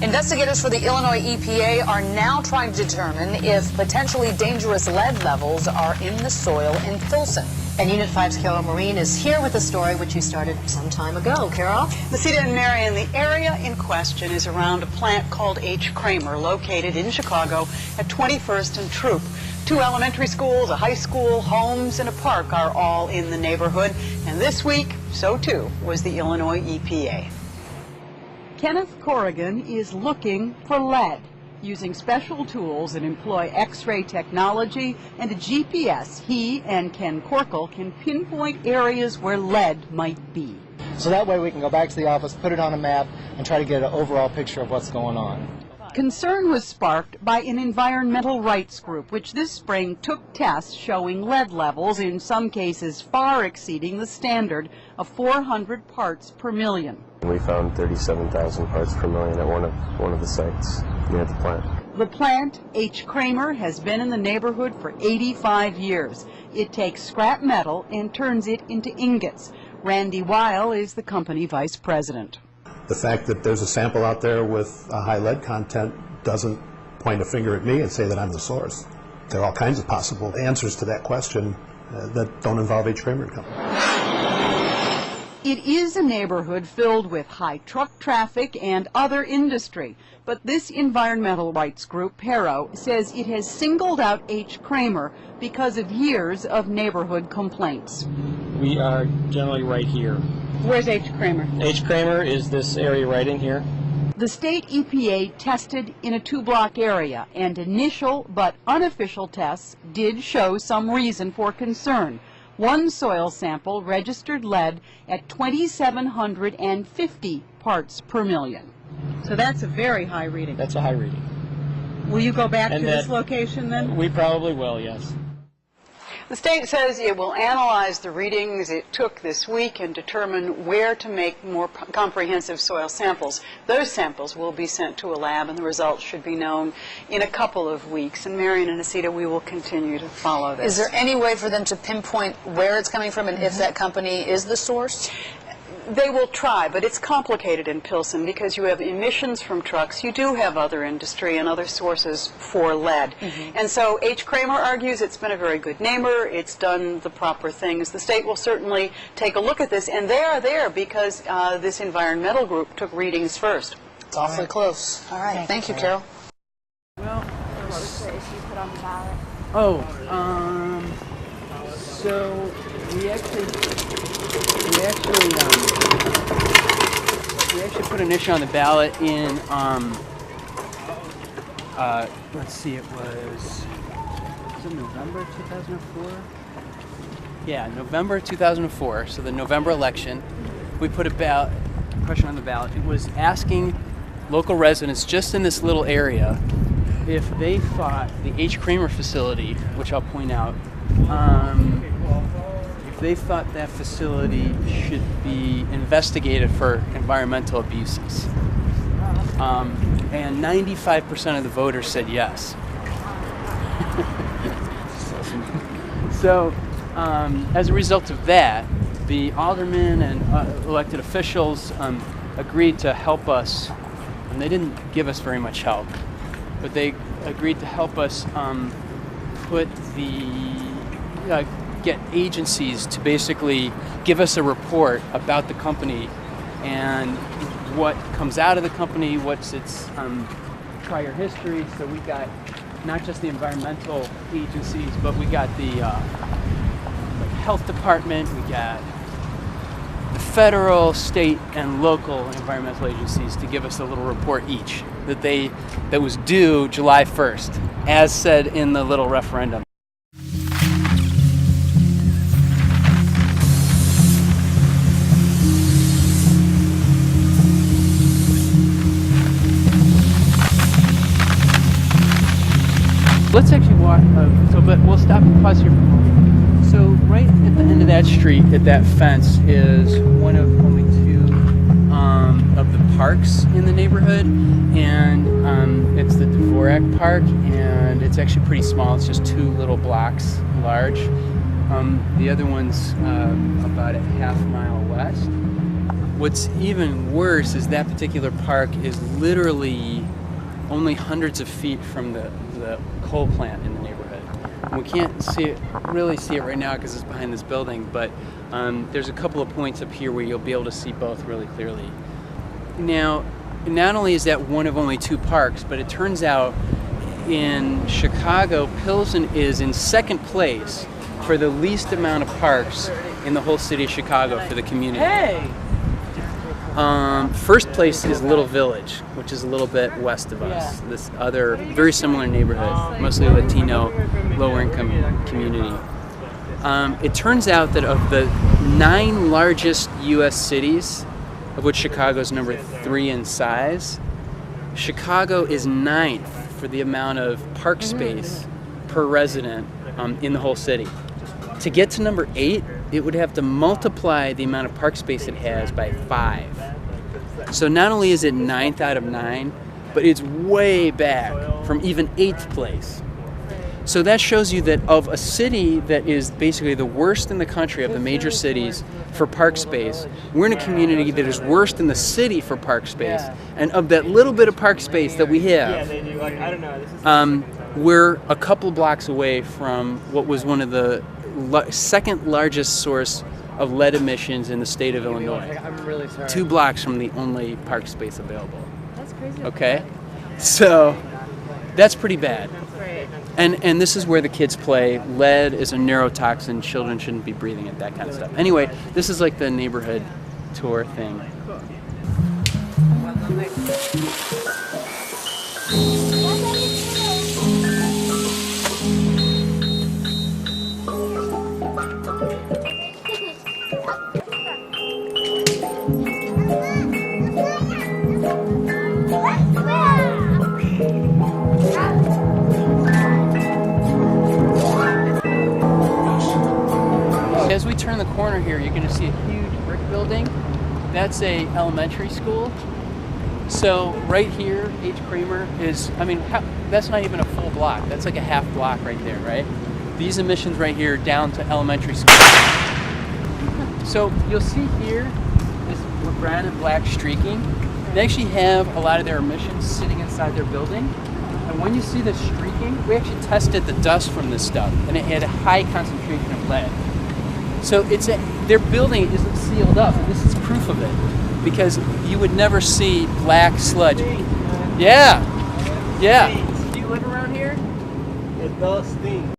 Investigators for the Illinois EPA are now trying to determine if potentially dangerous lead levels are in the soil in Pilsen. And Unit 5's Carol Marine is here with a story which you started some time ago. Carol? Mesita and Marion, the area in question is around a plant called H. Kramer, located in Chicago at 21st and Troop. 2 elementary schools, a high school, homes, and a park are all in the neighborhood. And this week, so too was the Illinois EPA. Kenneth Corrigan is looking for lead. Using special tools that employ X-ray technology and a GPS, he and Ken Corkle can pinpoint areas where lead might be. So that way we can go back to the office, put it on a map, and try to get an overall picture of what's going on. Concern was sparked by an environmental rights group, which this spring took tests showing lead levels, in some cases far exceeding the standard of 400 parts per million. We found 37,000 parts per million at one of the sites near the plant. The plant, H. Kramer, has been in the neighborhood for 85 years. It takes scrap metal and turns it into ingots. Randy Weil is the company vice president. The fact that there's a sample out there with a high lead content doesn't point a finger at me and say that I'm the source. There are all kinds of possible answers to that question that don't involve H. Kramer Company. It is a neighborhood filled with high truck traffic and other industry, but this environmental rights group, Pero, says it has singled out H. Kramer because of years of neighborhood complaints. We are generally right here. Where's H. Kramer? H. Kramer is this area right in here. The state EPA tested in a 2-block area, and initial but unofficial tests did show some reason for concern. One soil sample registered lead at 2,750 parts per million. So that's a very high reading. That's a high reading. Will you go back to this location then? We probably will, yes. The state says it will analyze the readings it took this week and determine where to make more comprehensive soil samples. Those samples will be sent to a lab, and the results should be known in a couple of weeks. And Marion and Asita, we will continue to follow this. Is there any way for them to pinpoint where it's coming from and if that company is the source? They will try, but it's complicated in Pilsen because you have emissions from trucks. You do have other industry and other sources for lead. And so H. Kramer argues it's been a very good neighbor. It's done the proper things. The state will certainly take a look at this, and they are there because this environmental group took readings first. It's awfully close. All right. Thank you, Carol. Well, what's the issue put on the ballot? So we actually put an issue on the ballot in, let's see, it was it November 2004? Yeah, November 2004, so the November election. We put a question on the ballot. It was asking local residents just in this little area if they thought the H. Kramer facility, which I'll point out, if they thought that facility should be investigated for environmental abuses. And 95% of the voters said yes. So as a result of that, the aldermen and elected officials agreed to help us, and they didn't give us very much help, but they agreed to help us get agencies to basically give us a report about the company and what comes out of the company, what's its prior history. So we got not just the environmental agencies, but we got the health department, we got the federal, state, and local environmental agencies to give us a little report each that was due July 1st, as said in the little referendum. Let's actually walk, but we'll stop and pause here for a moment. So right at the end of that street, at that fence, is one of only 2 of the parks in the neighborhood, and it's the Dvorak Park, and it's actually pretty small. It's just 2 little blocks large. The other one's about a half mile west. What's even worse is that particular park is literally only hundreds of feet from the coal plant in the neighborhood. And we can't really see it right now because it's behind this building, but there's a couple of points up here where you'll be able to see both really clearly. Now, not only is that one of only 2 parks, but it turns out in Chicago, Pilsen is in second place for the least amount of parks in the whole city of Chicago for the community. Hey! First place is Little Village, which is a little bit west of us. This other very similar neighborhood, mostly Latino, lower income community. It turns out that of the 9 largest U.S. cities, of which Chicago is number 3 in size, Chicago is 9th for the amount of park space per resident in the whole city. To get to number 8, it would have to multiply the amount of park space it has by 5. So not only is it 9th out of 9, but it's way back from even 8th place. So that shows you that of a city that is basically the worst in the country of the major cities for park space, we're in a community that is worse than the city for park space. And of that little bit of park space that we have, we're a couple blocks away from what was one of the second largest source of lead emissions in the state of Illinois. I'm really sorry. 2 blocks from the only park space available. That's crazy. Okay? So that's pretty bad. Right. And this is where the kids play. Lead is a neurotoxin. Children shouldn't be breathing it, that kind of stuff. Anyway, this is like the neighborhood tour thing. As we turn the corner here, you're going to see a huge brick building. That's a elementary school. So right here, H. Kramer is, that's not even a full block. That's like a half block right there, right? These emissions right here down to elementary school. So you'll see here this brown and black streaking. They actually have a lot of their emissions sitting inside their building. And when you see this streaking, we actually tested the dust from this stuff, and it had a high concentration of lead. So their building isn't sealed up, and this is proof of it, because you would never see black sludge. Yeah. Do you live around here? It does stink.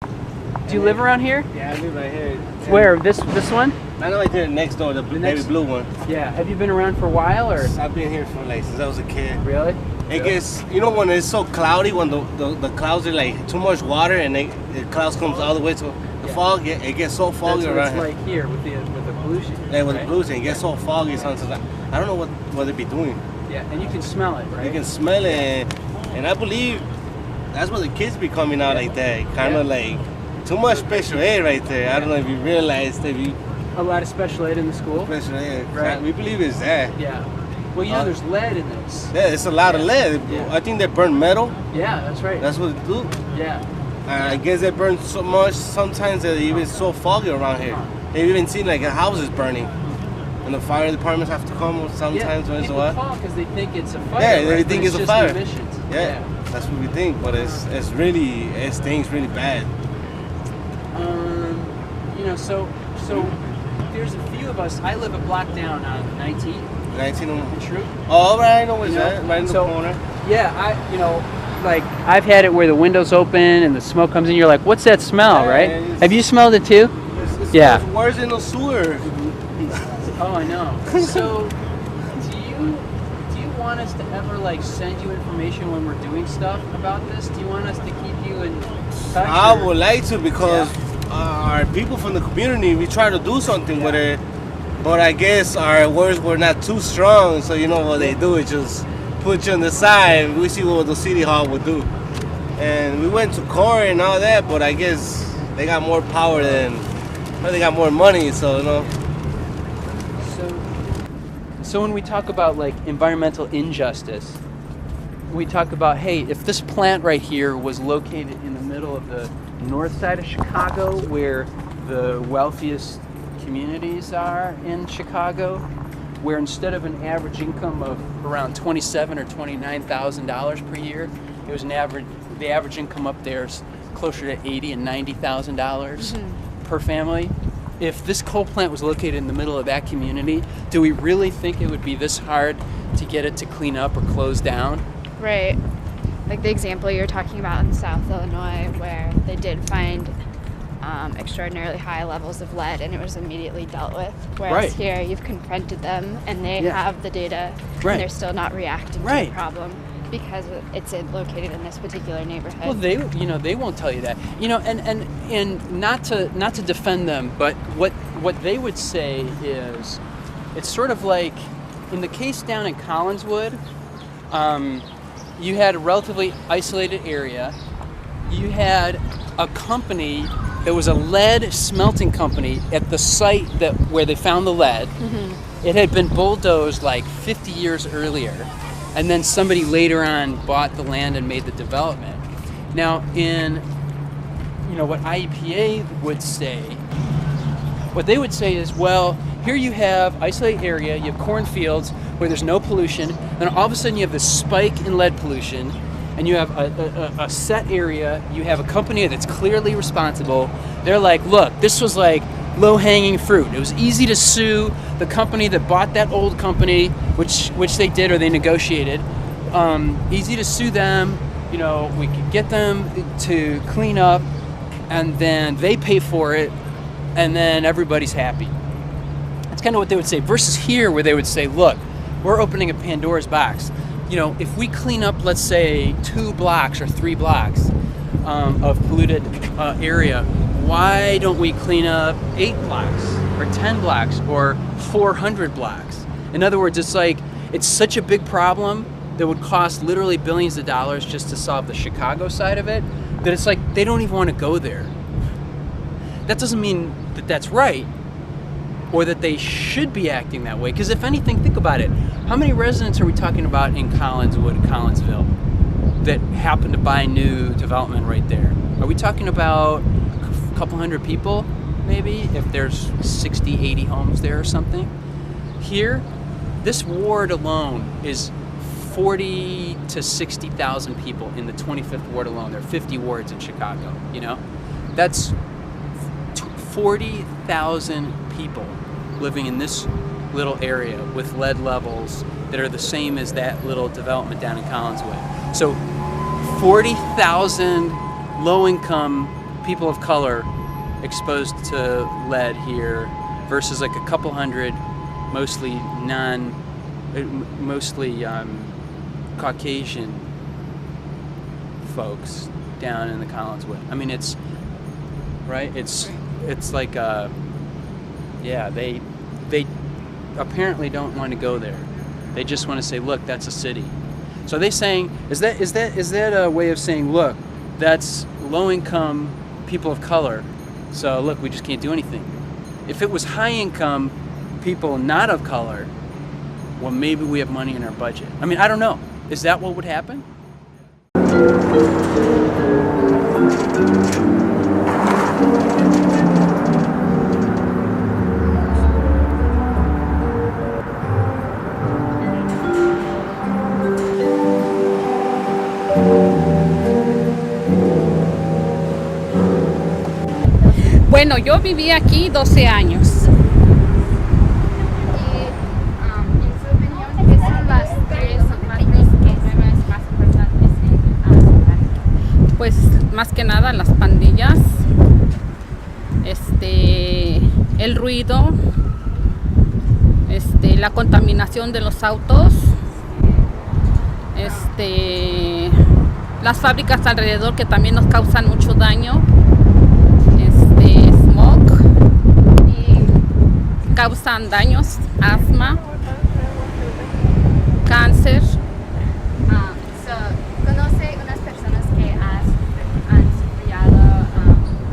Do you live around here? Yeah, I live right here. Where? This one? I know right there next door, the baby blue one. Yeah. Have you been around for a while, or? I've been here for since I was a kid. Really? It gets, when it's so cloudy, when the clouds are like too much water and the clouds comes all the way to the fog, it gets so foggy That's what around it's like here with the pollution. Yeah, with right? the pollution, it gets so foggy sometimes. I don't know what they be doing. Yeah, and you can smell it, right? You can smell it, and I believe that's why the kids be coming out like that, kind of like too much special ed right there. I don't know if you realize that a lot of special ed in the school. Special ed, right? We believe it's that. Yeah. Well, there's lead in this. Yeah, it's a lot of lead. Yeah. I think they burn metal. Yeah, that's right. That's what they do. Yeah. I guess they burn so much sometimes that even so foggy around here. They've even seen like houses burning, and the fire departments have to come sometimes when it's a while. People call because they think it's a fire. Yeah, they right? think But it's a just fire. Emissions. Yeah, that's what we think, but it stinks really bad. So there's a few of us. I live a block down on 19. 19. In Troop. Oh, right, I know where's that. Right in the corner. Yeah, I've had it where the windows open and the smoke comes in. You're like, what's that smell, right? Have you smelled it too? It's yeah. worse in the sewer. Oh, I know. So, do you want us to ever send you information when we're doing stuff about this? Do you want us to keep you in touch? I would like to, because our people from the community, we try to do something with it, but I guess our words were not too strong. So what they do is just put you on the side. We see what the city hall would do, and we went to court and all that. But I guess they got more power they got more money. So So when we talk about environmental injustice, we talk about, hey, if this plant right here was located in the middle of the north side of Chicago, where the wealthiest communities are in Chicago, where instead of an average income of around $27,000 or $29,000 per year, it was the average income up there is closer to $80,000 and $90,000 per family. If this coal plant was located in the middle of that community, do we really think it would be this hard to get it to clean up or close down? Right. Like the example you're talking about in South Illinois, where they did find extraordinarily high levels of lead and it was immediately dealt with. Whereas here, you've confronted them and they have the data and they're still not reacting to the problem because it's located in this particular neighborhood. Well, they won't tell you that. And not to defend them, but what they would say is, it's sort of like in the case down in Collinswood. You had a relatively isolated area. You had a company that was a lead smelting company at the site where they found the lead. It had been bulldozed like 50 years earlier, and then somebody later on bought the land and made the development. Now, in what IEPA would say, what they would say is, well, here you have isolated area, you have cornfields where there's no pollution, then all of a sudden you have this spike in lead pollution, and you have a set area, you have a company that's clearly responsible. They're like, look, this was like low-hanging fruit. It was easy to sue the company that bought that old company, which they did or they negotiated. Easy to sue them, we could get them to clean up, and then they pay for it, and then everybody's happy. That's kind of what they would say, versus here where they would say, look, we're opening a Pandora's box. If we clean up, let's say, 2 blocks or 3 blocks of polluted area, why don't we clean up 8 blocks or 10 blocks or 400 blocks? In other words, it's such a big problem that would cost literally billions of dollars just to solve the Chicago side of it, that it's like they don't even want to go there. That doesn't mean that that's right, or that they should be acting that way. Because if anything, think about it. How many residents are we talking about in Collinswood, Collinsville, that happen to buy new development right there? Are we talking about a couple hundred people, maybe, if there's 60, 80 homes there or something? Here, this ward alone is 40 to 60,000 people in the 25th ward alone. There are 50 wards in Chicago, That's 40,000 people living in this little area with lead levels that are the same as that little development down in Collinswood. So 40,000 low-income people of color exposed to lead here versus like a couple hundred mostly Caucasian folks down in the Collinswood. I mean, it's like they apparently don't want to go there. They just want to say, look, that's a city. So they saying, is that a way of saying, look, that's low income people of color, so look, we just can't do anything. If it was high income people not of color, well, maybe we have money in our budget. I mean, I don't know. Is that what would happen? Bueno, yo viví aquí 12 años. En su opinión, ¿qué son las tres problemas más importantes en la ciudad? Pues más que nada las pandillas, el ruido, la contaminación de los autos, las fábricas alrededor que también nos causan mucho daño, smog, y causan daños, asma, cáncer. ¿Conoce unas personas que han sufrido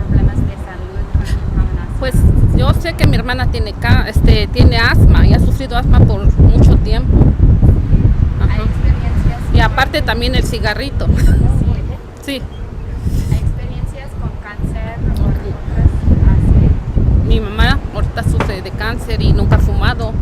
problemas de salud con contaminación? Pues yo sé que mi hermana tiene asma y ha sufrido asma por mucho tiempo. ¿Hay experiencias? Y aparte también el cigarrito. Sí. ¿Hay experiencias con cáncer o otras así? Mi mamá ahorita sufre de cáncer y nunca ha fumado.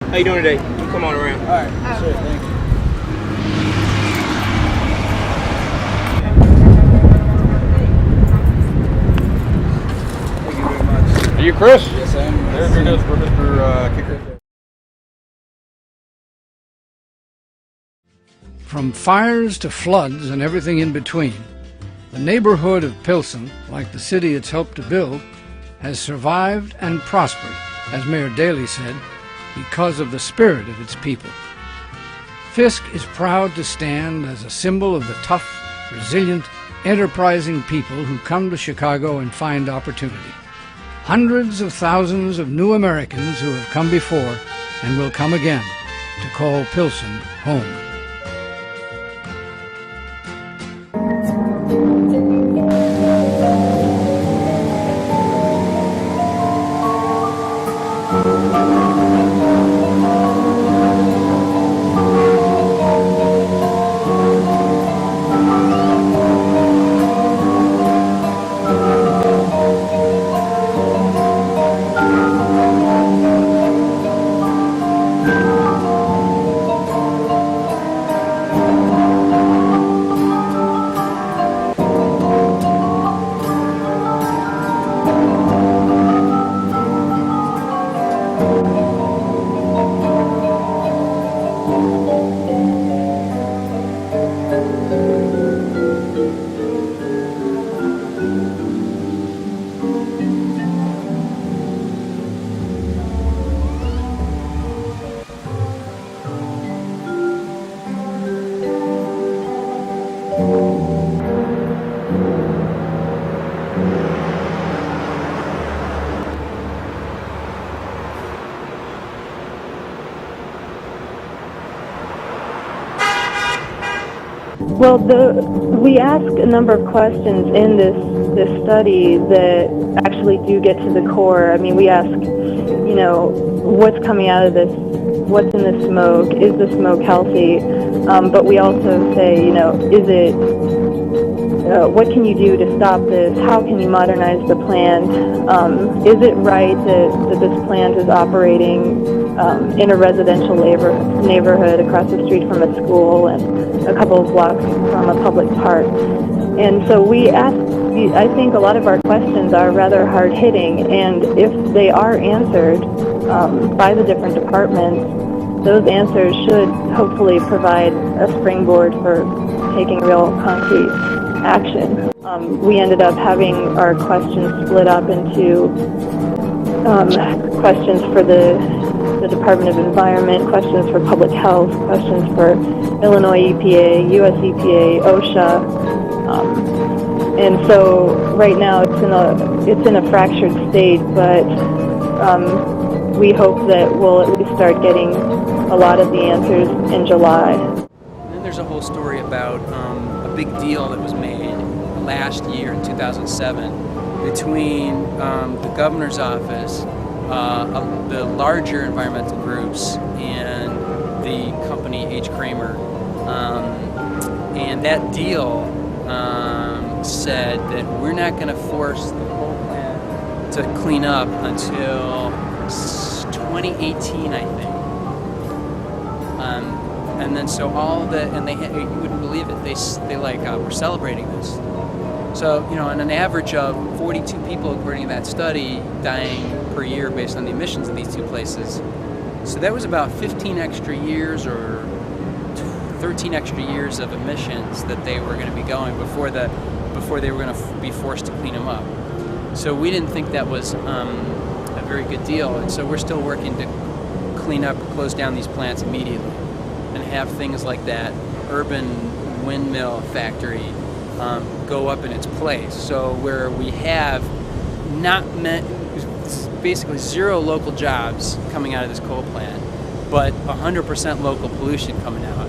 How you doing today? You come on around. All right. Sure, thank you. Thank you very much. Are you Chris? Yes, I am. There it is for Mr. Kicker. From fires to floods and everything in between, the neighborhood of Pilsen, like the city it's helped to build, has survived and prospered, as Mayor Daley said, because of the spirit of its people. Fisk is proud to stand as a symbol of the tough, resilient, enterprising people who come to Chicago and find opportunity. Hundreds of thousands of new Americans who have come before and will come again to call Pilsen home. Well, we ask a number of questions in this study that actually do get to the core. I mean, we ask, what's coming out of this? What's in the smoke? Is the smoke healthy? But we also say, is it? What can you do to stop this? How can you modernize the plant? Is it right that this plant is operating in a residential neighborhood across the street from a school and a couple of blocks from a public park? And so we ask, I think a lot of our questions are rather hard-hitting, and if they are answered by the different departments, those answers should hopefully provide a springboard for taking real concrete action. We ended up having our questions split up into questions for the the Department of Environment, questions for Public Health, questions for Illinois EPA, US EPA, OSHA. And so right now it's in a fractured state, but we hope that we'll at least start getting a lot of the answers in July. And then there's a whole story about a big deal that was made last year in 2007 between the governor's office, the larger environmental groups, and the company H. Kramer. And that deal said that we're not going to force the coal plant to clean up until 2018, I think. And then so all the, and you wouldn't believe it, they were celebrating this. So, on an average of 42 people, according to that study, dying per year based on the emissions of these two places. So that was about 15 extra years or 13 extra years of emissions that they were going to be going before they were going to be forced to clean them up. So we didn't think that was a very good deal, and so we're still working to clean up, close down these plants immediately, and have things like that urban windmill factory go up in its place. So where we have basically zero local jobs coming out of this coal plant, but 100% local pollution coming out.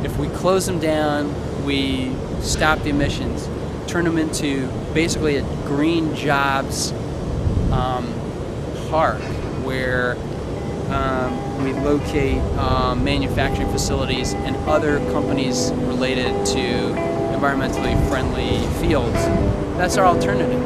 If we close them down, we stop the emissions, turn them into basically a green jobs park where we locate manufacturing facilities and other companies related to environmentally friendly fields. That's our alternative,